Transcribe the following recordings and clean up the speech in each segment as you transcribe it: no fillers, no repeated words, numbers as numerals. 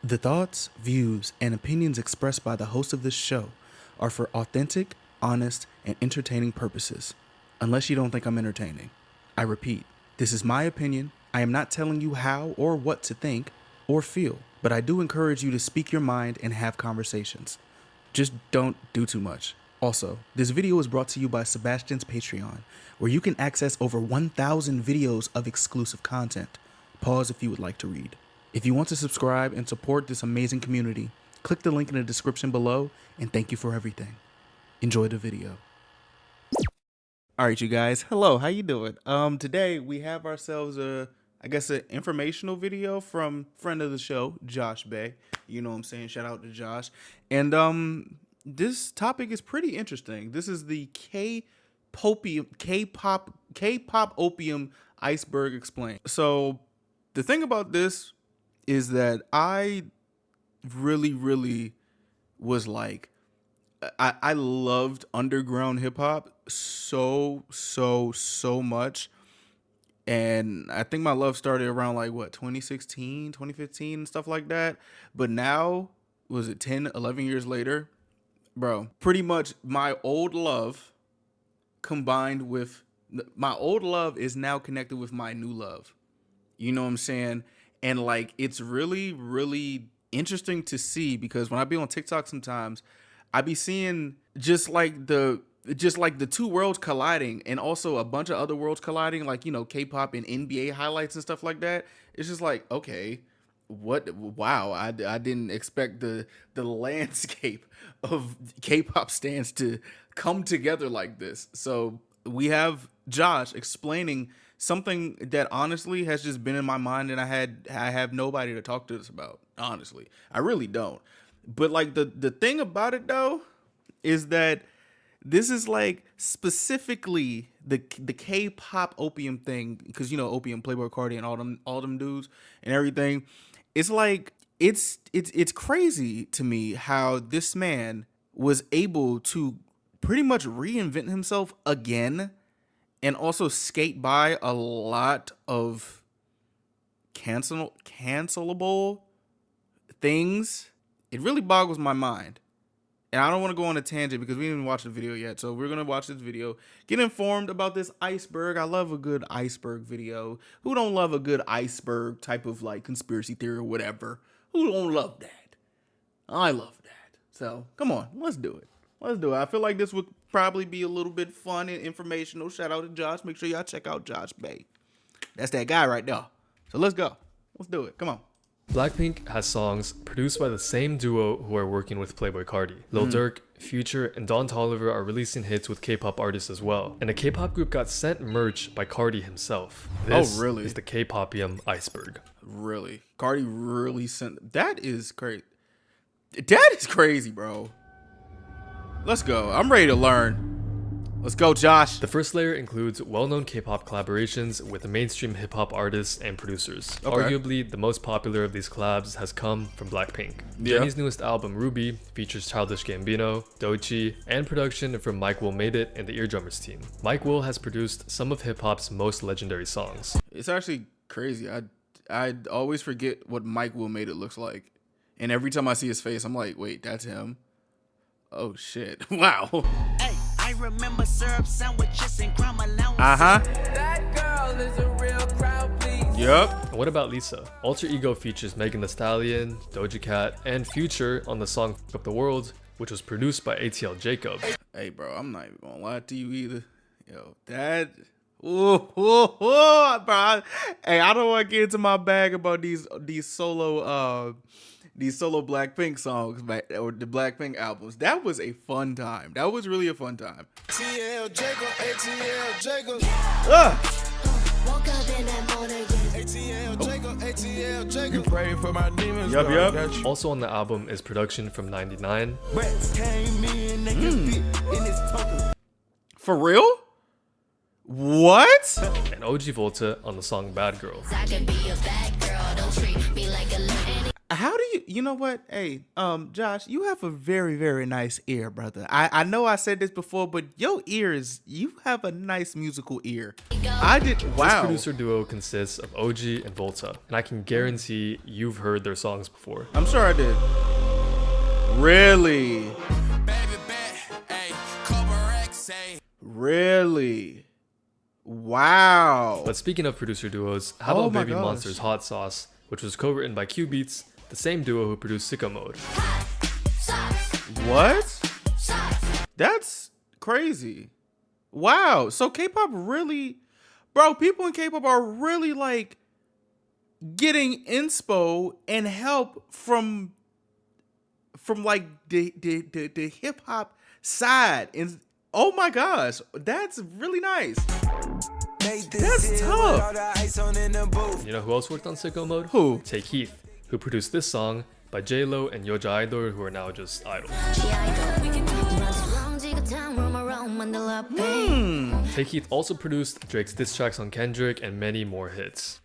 The thoughts, views, and opinions expressed by the host of this show are for authentic, honest, and entertaining purposes. Unless you don't think I'm entertaining. I repeat, this is my opinion. I am not telling you how or what to think or feel, but I do encourage you to speak your mind and have conversations. Just don't do too much. Also, this video is brought to you by Sebastine's Patreon, where you can access over 1,000 videos of exclusive content. Pause if you would like to read. If you want to subscribe and support this amazing community, click the link in the description below, and thank you for everything. Enjoy the video. All right, you guys. Hello, how you doing? Today we have ourselves an informational video from friend of the show, Josh Bay. You know what I'm saying? Shout out to Josh. And this topic is pretty interesting. This is the Kpop Opium Iceberg Explained. So the thing about this is that I really was like, I loved underground hip hop so much. And I think my love started around like 2016, 2015 and stuff like that. But now, was it 10, 11 years later? Bro, pretty much my old love combined with my old love is now connected with my new love. You know what I'm saying? And like, it's really interesting to see, because when I be on TikTok sometimes, I be seeing just like the two worlds colliding, and also a bunch of other worlds colliding, like, you know, K-pop and NBA highlights and stuff like that. It's just like, okay, wow, I didn't expect the landscape of K-pop stands to come together like this. So we have Josh explaining something that honestly has just been in my mind, and I have nobody to talk to this about. Honestly, I really don't. But like the thing about it though is that this is like specifically the K-pop opium thing, because, you know, Opium, Playboy Cardi, and all them dudes and everything. It's like it's crazy to me how this man was able to pretty much reinvent himself again, and also skate by a lot of cancelable things. It really boggles my mind. And I don't want to go on a tangent because we didn't even watch the video yet. So we're going to watch this video, get informed about this iceberg. I love a good iceberg video. Who don't love a good iceberg type of like conspiracy theory or whatever? Who don't love that? I love that. So come on, let's do it. Let's do it. I feel like this would probably be a little bit fun and informational. Shout out to Josh. Make sure y'all check out Josh Bay. That's that guy right there. So let's go. Let's do it. Come on. Blackpink has songs produced by the same duo who are working with Playboy Cardi. Lil Durk, Future, and Don Toliver are releasing hits with K-pop artists as well. And the K-pop group got sent merch by Cardi himself. This really? is the Kpopium Iceberg. Really? Cardi really sent... That is crazy. That is crazy, bro. Let's go. I'm ready to learn. Let's go, Josh. The first layer includes well-known K-pop collaborations with mainstream hip-hop artists and producers. Okay. Arguably, the most popular of these collabs has come from Blackpink. Yeah. Jennie's newest album, Ruby, features Childish Gambino, Doechii, and production from Mike Will Made It and the Eardrummers team. Mike Will has produced some of hip-hop's most legendary songs. It's actually crazy. I always forget what Mike Will Made It looks like. And every time I see his face, I'm like, wait, that's him? Oh, shit. Wow. Hey, I remember syrup sandwiches and crime allowance. That girl is a real crowd, please. Yep. And what about Lisa? Alter Ego features Megan Thee Stallion, Doja Cat, and Future on the song Fuck Up the World, which was produced by ATL Jacob. Hey, bro, I'm not even gonna lie to you either. Yo, that... Ooh, bro. Hey, I don't want to get into my bag about these solo Blackpink songs, or the Blackpink albums. That was a fun time. That was really a fun time. ATL Jacob, ATL Jacob. Woke up in that morning. ATL Jacob, ATL Jacob. You pray for my demons. Yup, God, yup. got you. Also on the album is production from 99. Rats came in, they could fit in his pocket. For real? What? and OG Volta on the song Bad Girl. I can be a bad girl, don't treat me like a lady. How do you know what? Hey, Josh, you have a very, very nice ear, brother. I know I said this before, but you have a nice musical ear. This Wow. producer duo consists of OG and Volta, and I can guarantee you've heard their songs before. I'm sure I did. Really? Really? Wow. But speaking of producer duos, how about Oh my Baby gosh. Monster's Hot Sauce, which was co-written by Q Beats, the same duo who produced Sicko Mode. What? That's crazy. Wow. So K-pop really, bro, people in K-pop are really like getting inspo and help from like the hip hop side. And oh my gosh, that's really nice. That's tough. You know who else worked on Sicko Mode? Who? Take Heath, who produced this song by J-Lo and Yoja Idol, who are now just idols. Take Heath also produced Drake's diss tracks on Kendrick and many more hits.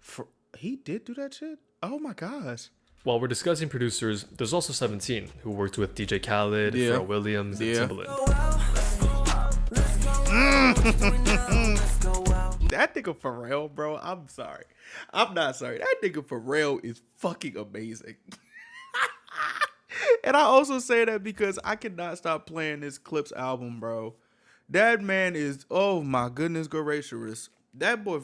He did do that shit? Oh my gosh. While we're discussing producers, there's also 17, who worked with DJ Khaled, Yeah. Pharrell Williams, and Yeah. Timbaland. That nigga Pharrell, bro, I'm sorry. I'm not sorry. That nigga Pharrell is fucking amazing. And I also say that because I cannot stop playing this Clips album, bro. That man is, oh my goodness gracious. That boy,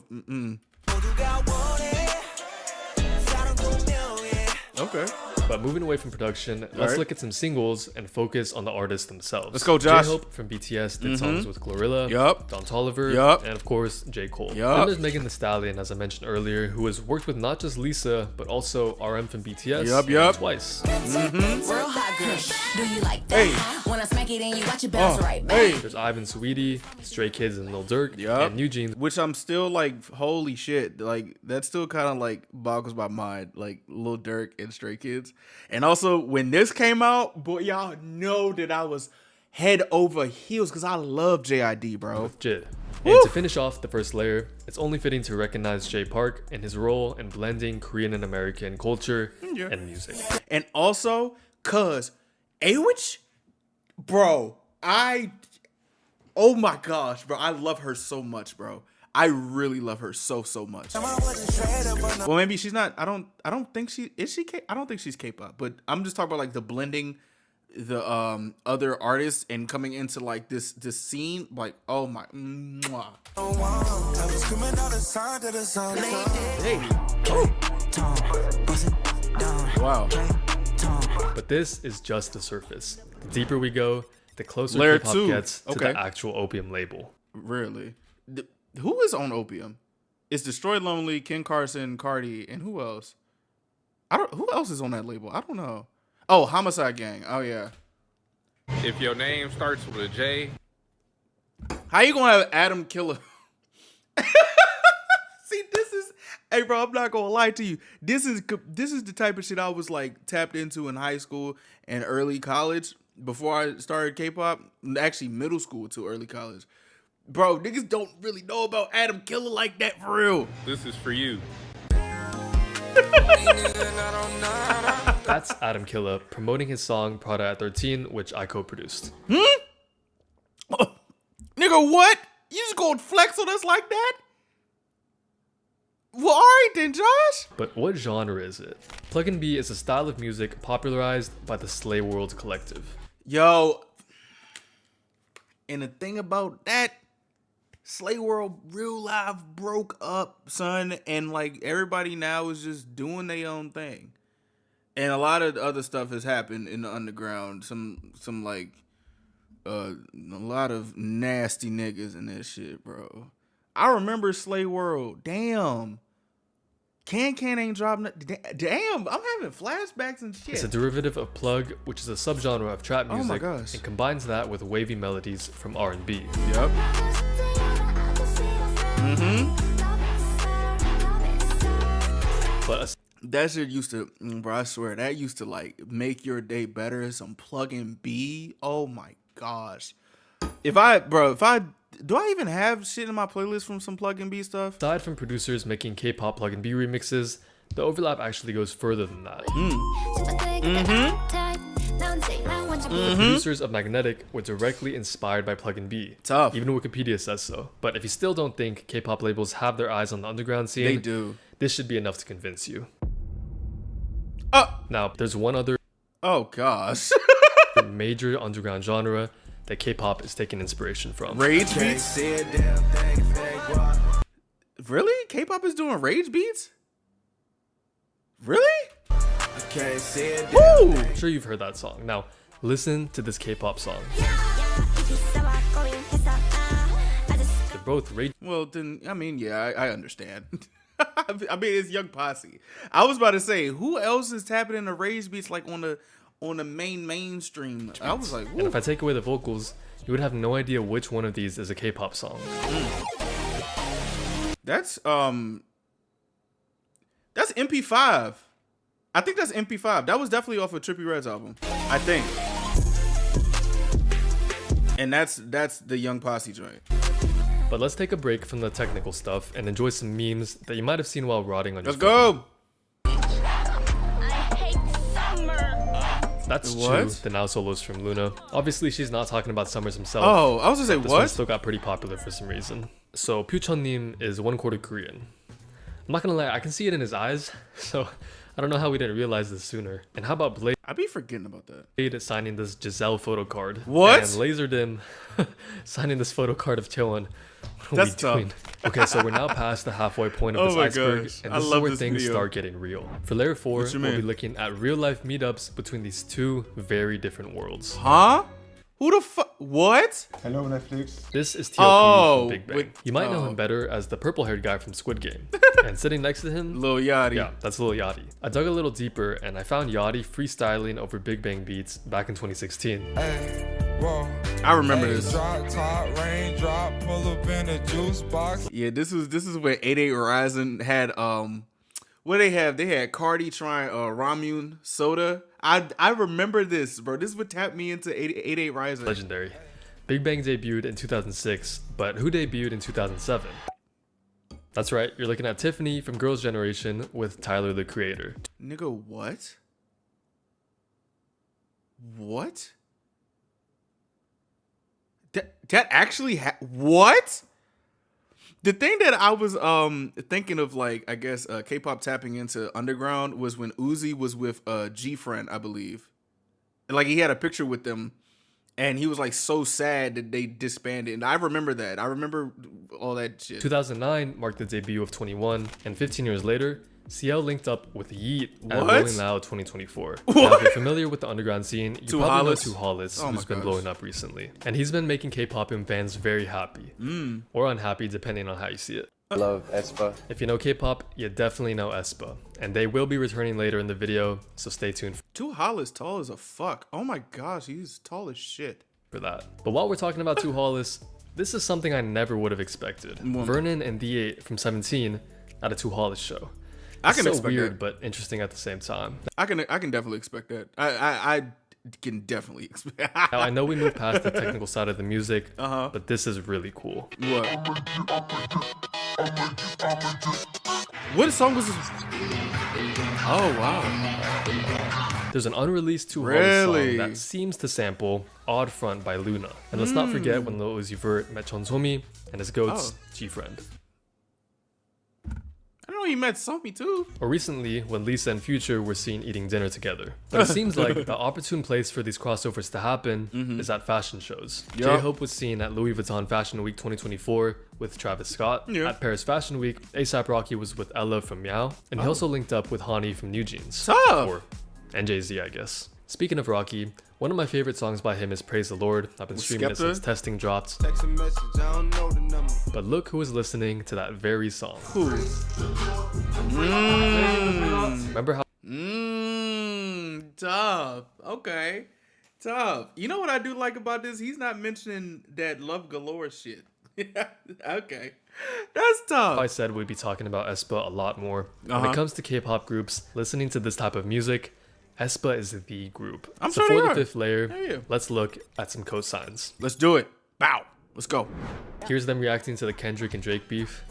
Okay. But moving away from production, let's Alright. look at some singles and focus on the artists themselves. Let's go, Josh. J-Hope from BTS did songs with Glorilla, Yup. Don Toliver, Yup. and of course, J. Cole. Yup. Then there's Megan Thee Stallion, as I mentioned earlier, who has worked with not just Lisa, but also RM from BTS Yup. twice. Real hot girl. Do you like that? Hey. When I smack it in, you watch it bounce right back. Hey. There's Ivan Sweetie, Stray Kids and Lil Durk, Yup. and New Jeans. Which I'm still like, holy shit. Like, that still kind of like boggles my mind. Like, Lil Durk and Stray Kids. And also, when this came out, boy, y'all know that I was head over heels because I love JID, bro. Jid. Woo! And to finish off the first layer, it's only fitting to recognize Jay Park and his role in blending Korean and American culture Yeah. and music. And also, cause Awich, bro, oh my gosh, bro, I love her so much, bro. I really love her so much. Well, maybe she's not. I don't think she is. I don't think she's K-pop. But I'm just talking about like the blending the other artists and coming into like this scene. Like, oh my, mwah. Hey. Wow. But this is just the surface. The deeper we go, the closer Layer K-pop 2. gets to Okay. the actual Opium label. Really? Who is on Opium? It's Destroy Lonely, Ken Carson, Cardi, and who else? Who else is on that label? I don't know. Oh, Homicide Gang. Oh yeah. If your name starts with a J, How you gonna have Adam Killer? See, hey bro, I'm not gonna lie to you. This is the type of shit I was like tapped into in high school and early college before I started K-pop. Actually, middle school to early college. Bro, niggas don't really know about Adam Killer like that for real. this is for you. That's Adam Killa promoting his song Prada at 13, which I co-produced. Nigga, what? You just gonna flex on us like that? Well, alright then, Josh. But what genre is it? Plug and B is a style of music popularized by the Slay World Collective. Yo, and the thing about that, Slay World real life broke up, son, and like everybody now is just doing their own thing. And a lot of other stuff has happened in the underground. Some like a lot of nasty niggas in this shit, bro. I remember Slay World. Damn. Can ain't dropping. Damn, I'm having flashbacks and shit. It's a derivative of plug, which is a subgenre of trap Oh my music, gosh. and combines that with wavy melodies from R&B. Yep. But That shit used to, bro, I swear, that used to like make your day better. Some plug and B. Oh my gosh. Do I even have shit in my playlist from some plug and B stuff? aside from producers making K-pop plug and B remixes, The overlap actually goes further than that. The producers of Magnetic were directly inspired by Plug and B. Tough. Even Wikipedia says so. But if you still don't think K-pop labels have their eyes on the underground scene, They do. this should be enough to convince you. Oh, Now, there's one other oh gosh. major underground genre that K-pop is taking inspiration from. Rage beats? Really? K-pop is doing rage beats? Really? Woo! I'm sure you've heard that song. Now, listen to this K-pop song. They're both rage. Well, then, I mean, yeah, I understand. I mean, it's Young Posse. I was about to say, who else is tapping into rage beats like on the mainstream? I was like, And if I take away the vocals, you would have no idea which one of these is a K-pop song. that's MP5. I think that's MP5. That was definitely off of Trippie Redd's album, I think. And that's the Young Posse joint. But let's take a break from the technical stuff and enjoy some memes that you might have seen while rotting on your Let's phone. go. That's What? true. The Now solos from Luna. Obviously, she's not talking about Summers himself. Oh, I was gonna say This one what? still got pretty popular for some reason. So Pyucheon-nim is 1/4 Korean. I'm not gonna lie, I can see it in his eyes. So I don't know how we didn't realize this sooner. And how about Blade I be forgetting about that. signing this Giselle photo card? What? And Laserdym signing this photo card of Cheon. What are That's we tough. doing? Okay, so we're now past the halfway point of Oh this my iceberg, gosh, and I this is love where this things video. start getting real. For layer 4, What you we'll be mean? looking at real life meetups between these two very different worlds. Huh? Who the fuck? What? Hello, Netflix. This is TLP Oh, from Big Bang. wait, You might know oh. him better as the purple-haired guy from Squid Game. And sitting next to him, Lil Yachty. yeah, that's Lil Yachty. I dug a little deeper and I found Yachty freestyling over Big Bang beats back in 2016. I remember this. Drop top, raindrop, pull up in a juice box. Yeah, this is where 88 Horizon had what they have? They had Cardi trying Ramune soda. I remember this, bro. This would tap me into 88 Horizon. Legendary. Big Bang debuted in 2006, but who debuted in 2007? That's right, you're looking at Tiffany from Girls' Generation with Tyler, the Creator. Nigga, what? What? That actually what? The thing that I was thinking of, like, I guess K-pop tapping into underground was when Uzi was with G-Friend, I believe. Like, he had a picture with them and he was like so sad that they disbanded. And I remember that. I remember all that shit. 2009 marked the debut of 21, and 15 years later, CL linked up with Yeet at What? Rolling Loud 2024. Now, if you're familiar with the underground scene, you Too probably Hollis? know Too Hollis, Oh my who's been gosh. blowing up recently. And he's been making K-Popium fans very happy. Or unhappy, depending on how you see it. Love Espa. If you know K-pop, you definitely know Aespa. And they will be returning later in the video, so stay tuned Too Hollis tall as a fuck. Oh my gosh, he's tall as shit. for that. But while we're talking about Too Hollis, this is something I never would have expected. Vernon and D8 from 17 at a Too Hollis show. I It's can so expect weird, that. but interesting at the same time. I can definitely expect that. I can definitely expect. Now, I know we moved past the technical side of the music, Uh-huh. but this is really cool. What? What song was this? Oh wow. There's an unreleased Too Hollis Really? song that seems to sample Odd Front by Luna. And let's not forget when Lil Uzi Vert met Chon Somi and his goats, Oh. G-Friend. I know he met Sophie too. Or recently, when Lisa and Future were seen eating dinner together. But it seems like the opportune place for these crossovers to happen is at fashion shows. Yeah. J-Hope was seen at Louis Vuitton Fashion Week 2024 with Travis Scott. Yeah. At Paris Fashion Week, A$AP Rocky was with Ella from Meow. And he also linked up with Hani from New Jeans. Tough. Or NJZ, I guess. Speaking of Rocky, one of my favorite songs by him is Praise the Lord. I've been streaming it Skepta? since testing dropped. Text a message, I don't know the number. But look who is listening to that very song. Who? Remember how Tough. Okay. Tough. You know what I do like about this? He's not mentioning that Love Galore shit. Okay. That's tough. I said we'd be talking about Aespa a lot more. When Uh-huh. it comes to K-pop groups, listening to this type of music, Aespa is the group. I'm so sure for they the are. fifth layer, Yeah. let's look at some cosigns. Let's do it. Bow. Let's go. Here's them reacting to the Kendrick and Drake beef.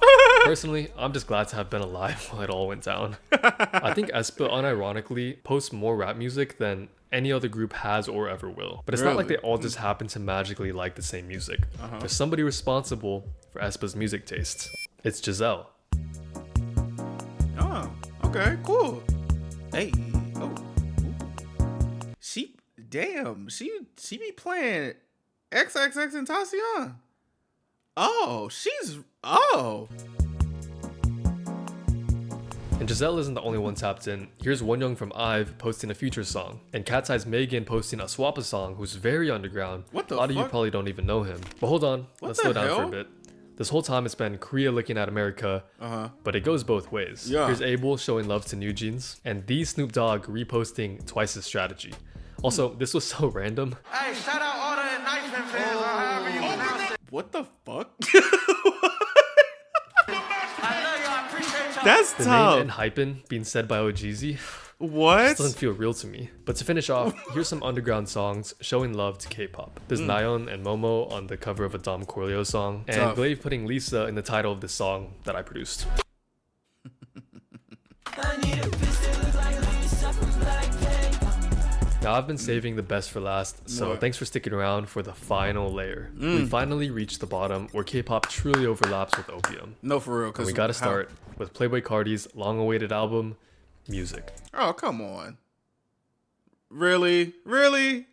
Personally, I'm just glad to have been alive while it all went down. I think aespa unironically posts more rap music than any other group has or ever will. But it's not like they all just happen to magically like the same music. There's somebody responsible for aespa's music tastes. It's Giselle. Oh, okay, cool. Hey, oh, she be playing XXX Tentacion. Oh. And Giselle isn't the only one tapped in. Here's Wonyoung from IVE posting a Future song, and Cat's Eye's Megan posting a Swappa song who's very underground. What the A lot of you fuck? probably don't even know him. But hold on, let's the slow down for hell? a bit. This whole time it's been Korea looking at America, but it goes both ways. Yeah. Here's Abel showing love to New Jeans, and the Snoop Dogg reposting Twice's strategy. Also, this was so random. Hey, shout out all the Knifeman fans, or however you pronounce it. What the fuck? I love y'all, I appreciate y'all. That's The tough. name and hyping being said by OGZ What? doesn't feel real to me. But to finish off, here's some underground songs showing love to K-pop. There's Nayeon and Momo on the cover of a Dom Corleo song, and Tough. Glaive putting Lisa in the title of the song that I produced. Now I've been saving the best for last, so What? thanks for sticking around for the final layer. We finally reached the bottom where K-pop truly overlaps with Opium. No, for real. And Cause we gotta how- start with Playboi Carti's long-awaited album, Music, Oh, come on. Really?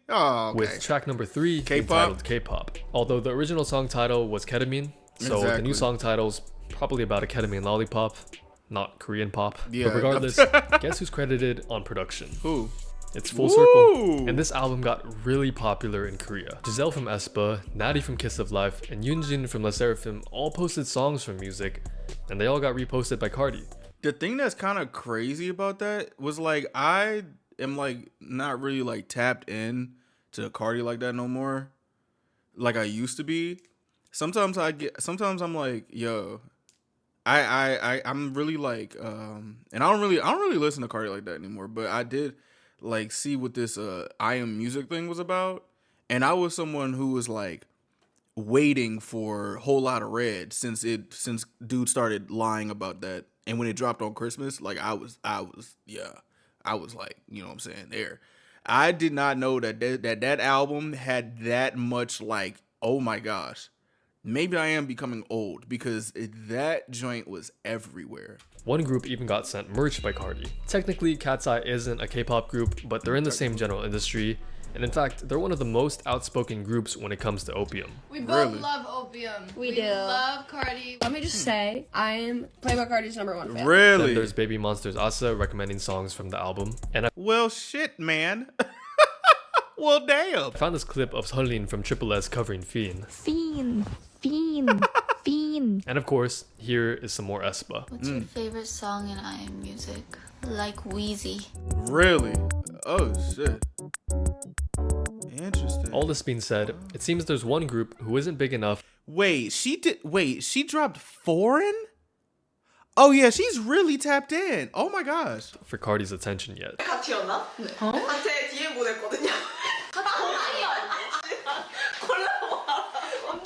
Oh, okay. with track number 3 K-pop? entitled K-pop. Although the original song title was Ketamine, so the Exactly. new song title's probably about a ketamine lollipop, not Korean pop. Yeah, But regardless, guess who's credited on production? Who? It's full Woo! circle. And this album got really popular in Korea. Giselle from aespa, Natty from Kiss of Life, and Yoonjin from La Seraphim all posted songs from Music, and they all got reposted by Cardi. The thing that's kind of crazy about that was like I am like not really like tapped in to Cardi like that no more, like I used to be. Sometimes I'm like, yo, I'm really like and I don't really listen to Cardi like that anymore. But I did like see what this I Am Music thing was about, and I was someone who was like waiting for Whole Lotta Red since dude started lying about that. And when it dropped on Christmas, like I was like, you know what I'm saying, there. I did not know that album had that much like, oh my gosh. Maybe I am becoming old because that joint was everywhere. One group even got sent merch by Cardi. Technically, Cat's Eye isn't a K-pop group, but they're in the same general industry. And in fact, they're one of the most outspoken groups when it comes to Opium. We both Really? love Opium. We do. Love Cardi. Let me just say, I am Playboi Carti's #1 fan. Then Really? there's Baby Monster's Asa recommending songs from the album. And I Well, shit, man. Well, damn. found this clip of Seollin from Triple S covering Fiend. Fiend. And of course, here is some more aespa. What's your favorite song in I Am Music? Like Wheezy. Really? Oh shit. Interesting. All this being said, it seems there's one group who isn't big enough Wait, she dropped foreign? Oh yeah, she's really tapped in. Oh my gosh. for Cardi's attention yet.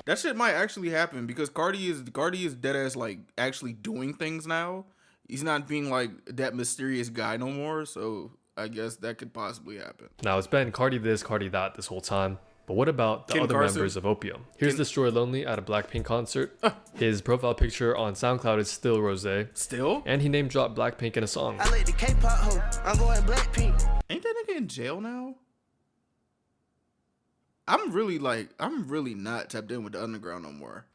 That shit might actually happen because Cardi is dead ass like actually doing things now. He's not being like that mysterious guy no more, so I guess that could possibly happen. Now it's been Cardi this, Cardi that this whole time. But what about the Kim other Carson? members of Opium? Here's Destroy Lonely at a Blackpink concert. His profile picture on SoundCloud is still Rosé. Still? And he name dropped Blackpink in a song. I like the K-pop hoe. I'm going Blackpink. Ain't that nigga in jail now? I'm really not tapped in with the underground no more.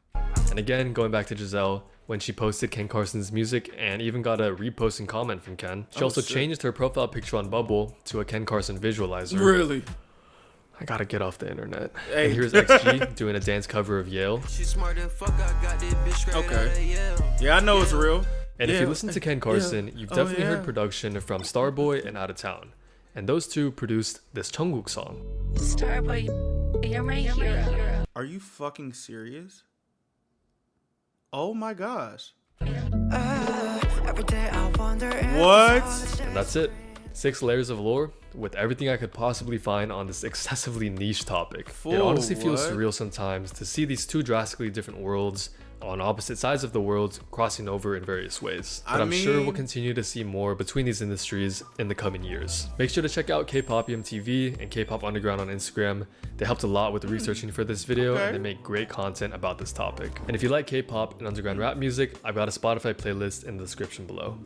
And again, going back to Giselle, when she posted Ken Carson's music and even got a repost and comment from Ken. She also shit. changed her profile picture on Bubble to a Ken Carson visualizer. Really? I gotta get off the internet. Hey. And here's XG doing a dance cover of Yale. She smart as fuck, I got this bitch straight Okay. out of Yale. Yeah, I know it's real. And if Yeah. you listen to Ken Carson, you've Oh, definitely yeah. heard production from Starboy and Out of Town. And those two produced this Jungkook song. Starboy, you're my hero. Are you fucking serious? Oh my gosh. Every day I wonder if What? And that's it. 6 layers of lore with everything I could possibly find on this excessively niche topic. It Fool, honestly feels what? surreal sometimes to see these two drastically different worlds on opposite sides of the world, crossing over in various ways. But I'm sure we'll continue to see more between these industries in the coming years. Make sure to check out Kpopium TV and Kpop Underground on Instagram. They helped a lot with researching for this video, and they make great content about this topic. And if you like K-pop and underground rap music, I've got a Spotify playlist in the description below.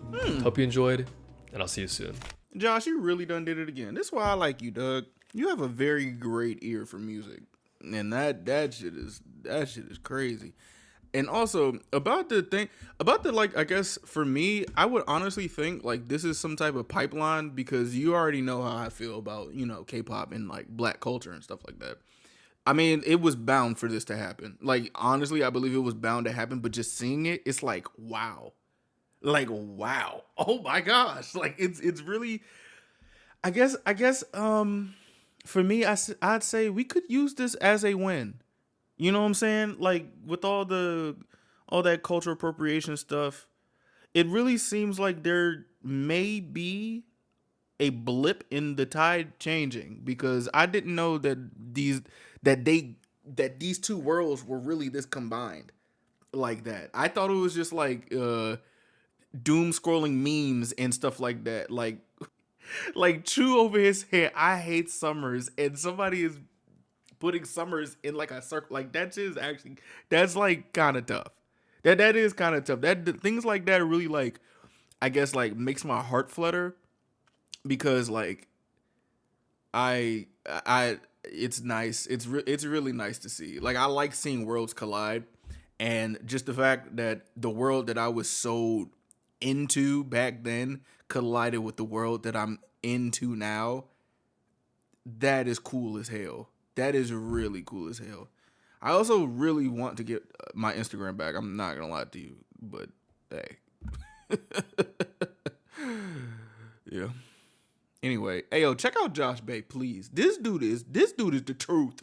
Hope you enjoyed, and I'll see you soon. Josh, you really done did it again. This is why I like you, Doug. You have a very great ear for music, and that shit is crazy. And also about the like, I guess for me, I would honestly think like this is some type of pipeline, because you already know how I feel about, you know, K-pop and like black culture and stuff like that. I mean, it was bound for this to happen. Like, honestly, I believe it was bound to happen, but just seeing it, it's like, wow. Like, wow. Oh my gosh. Like, it's really, I guess, for me, I'd say we could use this as a win. You know what I'm saying? Like, with all that cultural appropriation stuff, it really seems like there may be a blip in the tide changing, because I didn't know that these two worlds were really this combined like that. I thought it was just like doom scrolling memes and stuff like that. Like Chew over his head, I hate Summers, and somebody is putting Summers in like a circle. Like, that is actually, that's like kind of tough. That is kind of tough. That things like that really, like, I guess, like, makes my heart flutter, because like it's nice. It's really nice to see. Like, I like seeing worlds collide, and just the fact that the world that I was so into back then collided with the world that I'm into now. That is cool as hell. That is really cool as hell. I also really want to get my Instagram back. I'm not gonna lie to you, but hey. Yeah. Anyway, hey yo, check out Josh Bay, please. This dude is the truth.